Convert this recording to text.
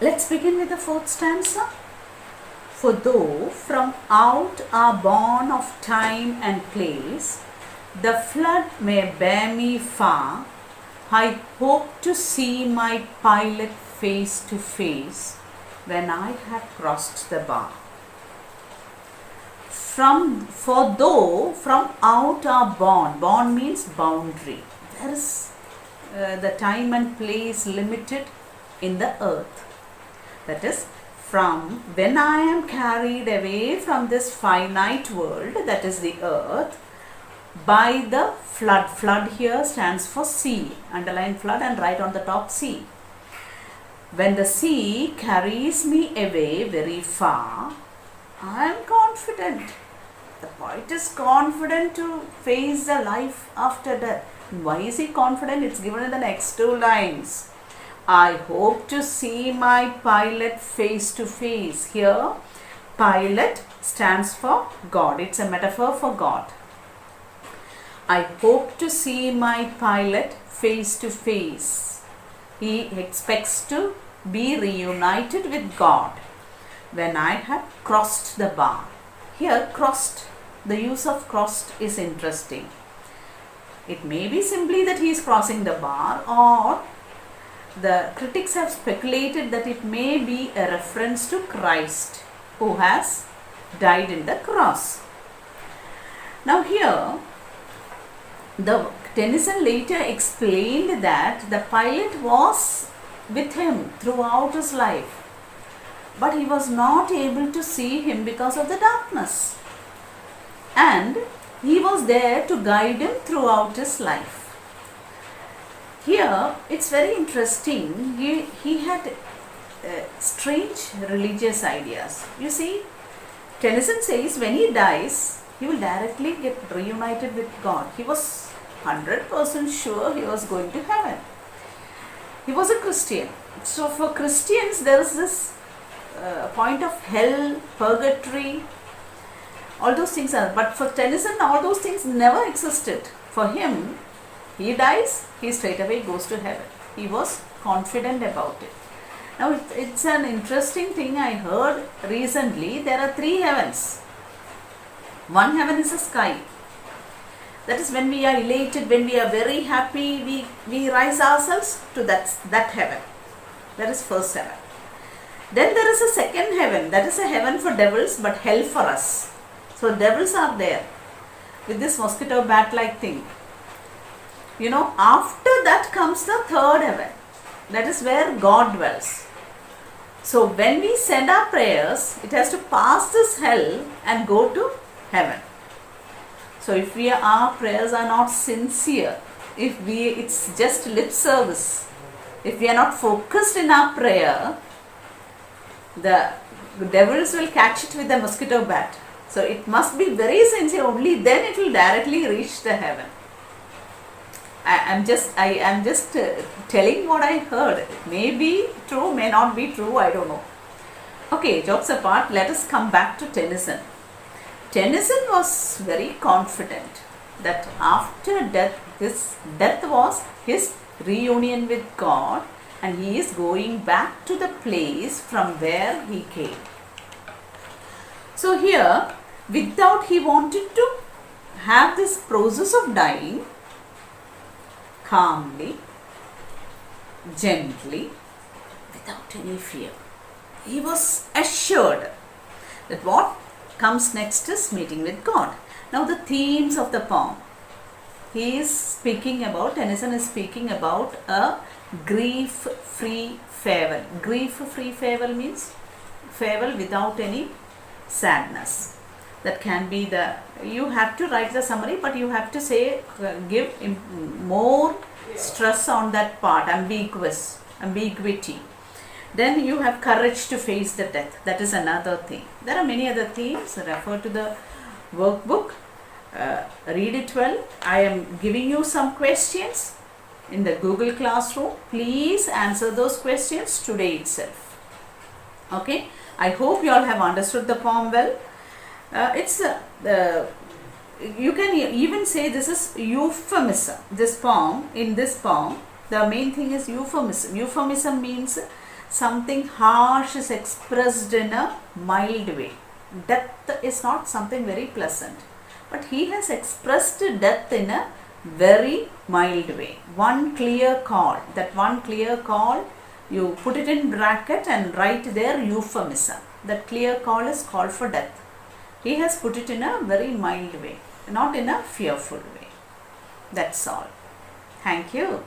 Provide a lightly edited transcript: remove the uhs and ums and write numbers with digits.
Let's begin with the fourth stanza. For though from out are born of time and place, the flood may bear me far, I hope to see my pilot face to face when I have crossed the bar. For though from out are born means boundary. There is the time and place limited in the earth. That is, from when I am carried away from this finite world, that is the earth, by the flood. Flood here stands for sea. Underline flood and write on the top sea. When the sea carries me away very far, I am confident. The poet is confident to face the life after death. Why is he confident? It's given in the next two lines. I hope to see my pilot face to face. Here, pilot stands for God. It's a metaphor for God. I hope to see my pilot face to face. He expects to be reunited with God when I have crossed the bar. Here, crossed, the use of crossed is interesting. It may be simply that he is crossing the bar, or the critics have speculated that it may be a reference to Christ who has died in the cross. Now here, Tennyson later explained that the pilot was with him throughout his life, but he was not able to see him because of the darkness, and he was there to guide him throughout his life. Here it's very interesting. He had strange religious ideas. You see, Tennyson says when he dies, he will directly get reunited with God. He was 100% sure he was going to heaven. He was a Christian. So for Christians, there is this point of hell, purgatory, all those things are. But for Tennyson, all those things never existed. For him, he dies, he straight away goes to heaven. He was confident about it. Now it's an interesting thing I heard recently. There are three heavens. One heaven is the sky. That is when we are elated, when we are very happy, we rise ourselves to that heaven. That is first heaven. Then there is a second heaven. That is a heaven for devils, but hell for us. So devils are there with this mosquito bat like thing. You know, after that comes the third heaven. That is where God dwells. So when we send our prayers, it has to pass this hell and go to heaven. So if our prayers are not sincere, it's just lip service, if we are not focused in our prayer, the devils will catch it with the mosquito bat. So it must be very sincere, only then it will directly reach the heaven. I am just telling what I heard. It may be true, may not be true, I don't know. Okay, jokes apart, let us come back to Tennyson. Tennyson was very confident that after death, his death was his reunion with God, and he is going back to the place from where he came. So here, without he wanted to have this process of dying, calmly, gently, without any fear. He was assured that what comes next is meeting with God. Now the themes of the poem. Tennyson is speaking about a grief-free farewell. Grief-free farewell means farewell without any sadness. That can be you have to write the summary, but you have to say, give more stress on that part, ambiguity. Then you have courage to face the death. That is another thing. There are many other themes. Refer to the workbook. Read it well. I am giving you some questions in the Google Classroom. Please answer those questions today itself. Okay. I hope you all have understood the poem well. You can even say this is euphemism. In this poem, The main thing is euphemism. Euphemism means something harsh is expressed in a mild way. Death is not something very pleasant, but he has expressed death in a very mild way. One clear call. That one clear call, you put it in bracket and write there euphemism. That clear call is call for death. He has put it in a very mild way, not in a fearful way. That's all. Thank you.